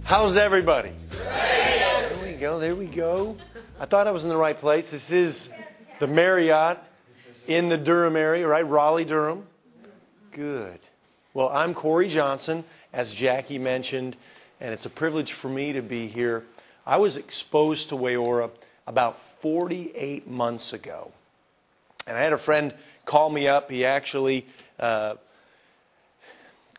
How's everybody? There we go, there we go. I thought I was in the right place. This is the Marriott in the Durham area, right? Raleigh, Durham. Good. Well, I'm Corey Johnson, as Jackie mentioned, and it's a privilege for me to be here. I was exposed to Waiora about 48 months ago. And I had a friend call me up. He actually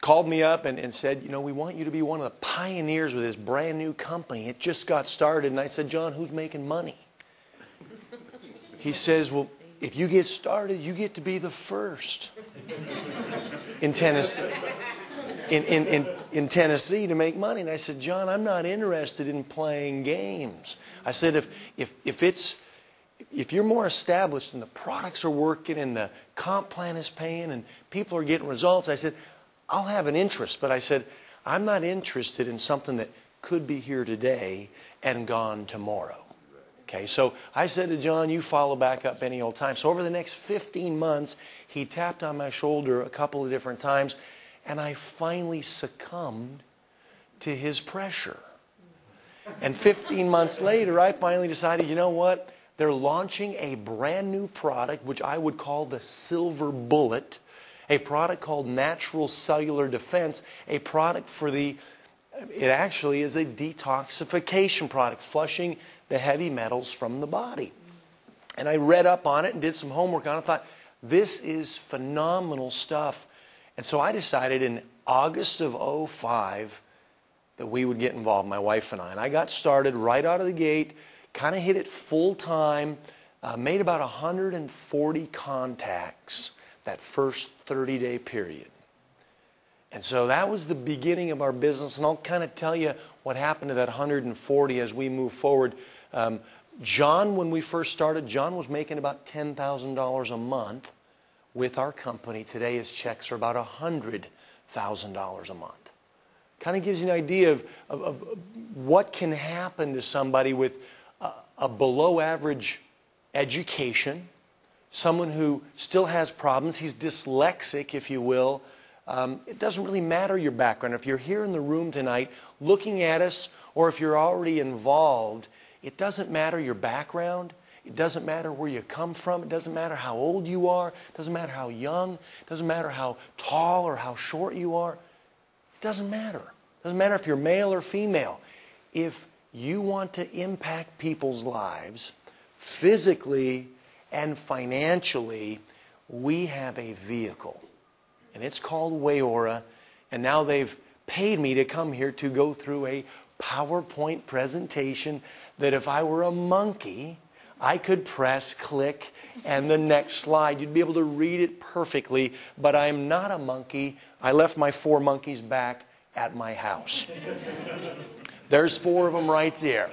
called me up and said, you know, we want you to be one of the pioneers with this brand new company. It just got started. And I said, John, who's making money? He says, well, if you get started, you get to be the first in Tennessee. In Tennessee to make money. And I said, John, I'm not interested in playing games. I said, if you're more established and the products are working and the comp plan is paying and people are getting results, I said, I'll have an interest. But I said, I'm not interested in something that could be here today and gone tomorrow. Okay, so I said to John, you follow back up any old time. So over the next 15 months, he tapped on my shoulder a couple of different times, and I finally succumbed to his pressure. And 15 months later, I finally decided, you know what? They're launching a brand new product, which I would call the Silver Bullet, a product called Natural Cellular Defense, a product for it actually is a detoxification product, flushing the heavy metals from the body. And I read up on it and did some homework on it. I thought, this is phenomenal stuff. And so I decided in August of 2005 that we would get involved, my wife and I. And I got started right out of the gate, kind of hit it full time, made about 140 contacts that first 30-day period. And so that was the beginning of our business. And I'll kind of tell you what happened to that 140 as we move forward. John, when we first started, John was making about $10,000 a month with our company. Today his checks are about $100,000 a month. Kind of gives you an idea of what can happen to somebody with a below average education, someone who still has problems. He's dyslexic, if you will. It doesn't really matter your background. If you're here in the room tonight looking at us, or if you're already involved, it doesn't matter your background. It doesn't matter where you come from. It doesn't matter how old you are. It doesn't matter how young. It doesn't matter how tall or how short you are. It doesn't matter. It doesn't matter if you're male or female. If you want to impact people's lives physically and financially, we have a vehicle. And it's called Waiora. And now they've paid me to come here to go through a PowerPoint presentation that if I were a monkey, I could press, click, and the next slide. You'd be able to read it perfectly, but I'm not a monkey. I left my 4 monkeys back at my house. There's 4 of them right there.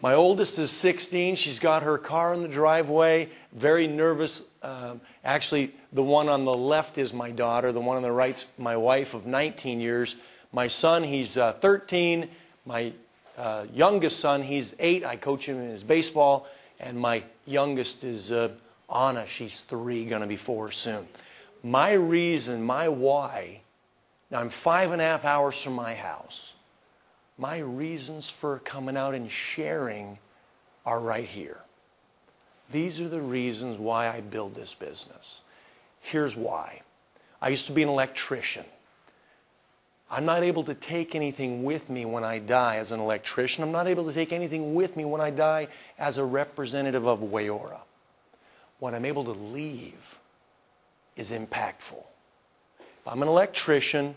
My oldest is 16. She's got her car in the driveway, very nervous. Actually, the one on the left is my daughter. The one on the right's my wife of 19 years. My son, he's 13. My youngest son, he's 8. I coach him in his baseball. And my youngest is Anna. She's 3, going to be 4 soon. My reason, my why, now I'm 5.5 hours from my house. My reasons for coming out and sharing are right here. These are the reasons why I build this business. Here's why. I used to be an electrician. I'm not able to take anything with me when I die as an electrician. I'm not able to take anything with me when I die as a representative of Waiora. What I'm able to leave is impactful. If I'm an electrician,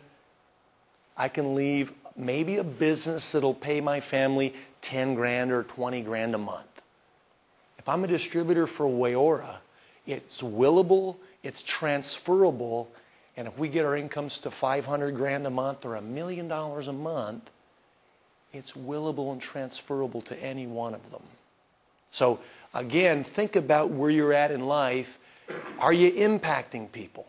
I can leave maybe a business that'll pay my family 10 grand or 20 grand a month. If I'm a distributor for Waiora, it's willable, it's transferable, and if we get our incomes to 500 grand a month or $1 million a month, it's willable and transferable to any one of them. So again, think about where you're at in life. Are you impacting people?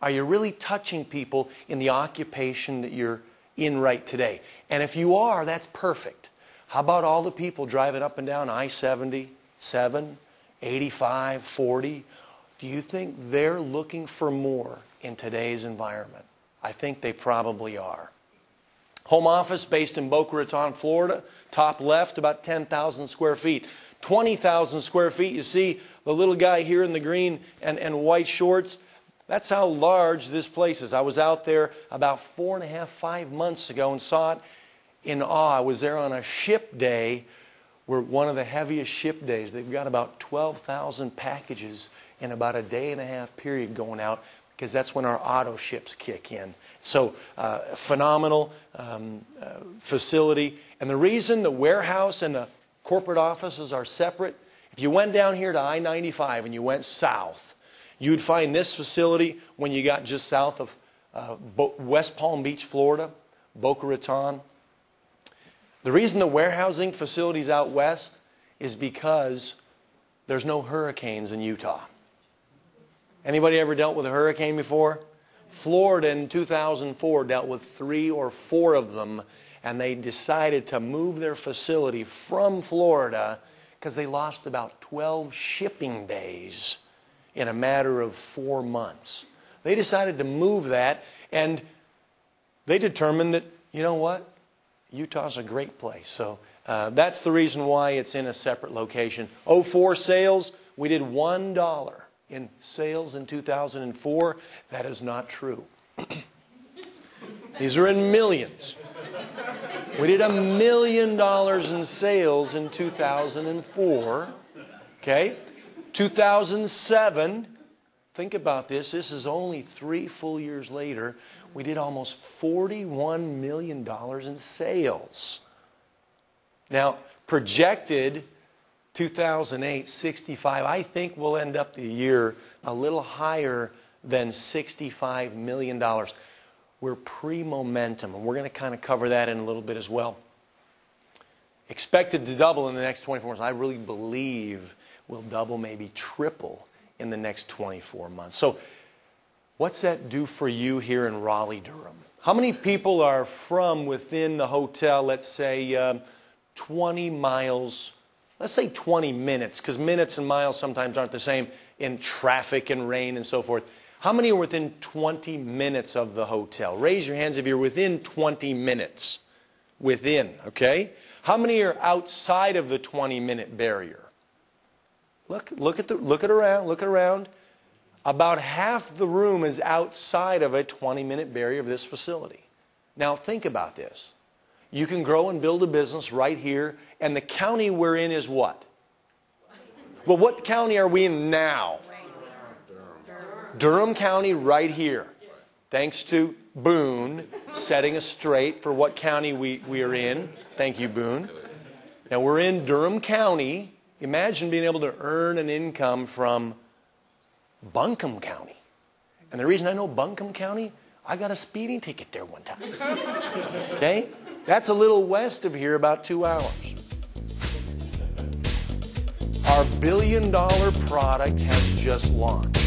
Are you really touching people in the occupation that you're in right today? And if you are, that's perfect. How about all the people driving up and down I-70, 85, 40? Do you think they're looking for more in today's environment? I think they probably are. Home office based in Boca Raton, Florida. Top left, about 10,000 square feet. 20,000 square feet. You see the little guy here in the green and white shorts. That's how large this place is. I was out there about 4.5, 5 months ago and saw it in awe. I was there on a ship day. We're one of the heaviest ship days. They've got about 12,000 packages in about a day and a half period going out, because that's when our auto ships kick in. So phenomenal facility. And the reason the warehouse and the corporate offices are separate, if you went down here to I-95 and you went south, you'd find this facility when you got just south of West Palm Beach, Florida, Boca Raton. The reason the warehousing facility's out west is because there's no hurricanes in Utah. Anybody ever dealt with a hurricane before? Florida in 2004 dealt with 3 or 4 of them, and they decided to move their facility from Florida because they lost about 12 shipping days in a matter of 4 months. They decided to move that, and they determined that, you know what? Utah's a great place. So that's the reason why it's in a separate location. 04 sales, we did $1 in sales in 2004. That is not true. These are in millions. We did $1 million in sales in 2004. Okay? 2007, think about this. This is only 3 full years later. We did almost $41 million in sales. Now, projected 2008, 65. I think we'll end up the year a little higher than $65 million. We're pre-momentum, and we're going to kind of cover that in a little bit as well. Expected to double in the next 24 months. I really believe we'll double, maybe triple in the next 24 months. So what's that do for you here in Raleigh-Durham? How many people are from within the hotel, let's say 20 miles, let's say 20 minutes, because minutes and miles sometimes aren't the same in traffic and rain and so forth. How many are within 20 minutes of the hotel? Raise your hands if you're within 20 minutes. Within, okay? How many are outside of the 20-minute barrier? Look around. About half the room is outside of a 20-minute barrier of this facility. Now think about this. You can grow and build a business right here, and the county we're in is what? Well, what county are we in now? Durham County right here. Thanks to Boone setting us straight for what county we are in. Thank you, Boone. Now we're in Durham County. Imagine being able to earn an income from Buncombe County. And the reason I know Buncombe County, I got a speeding ticket there one time. Okay? That's a little west of here, about 2 hours. Our $1 billion product has just launched.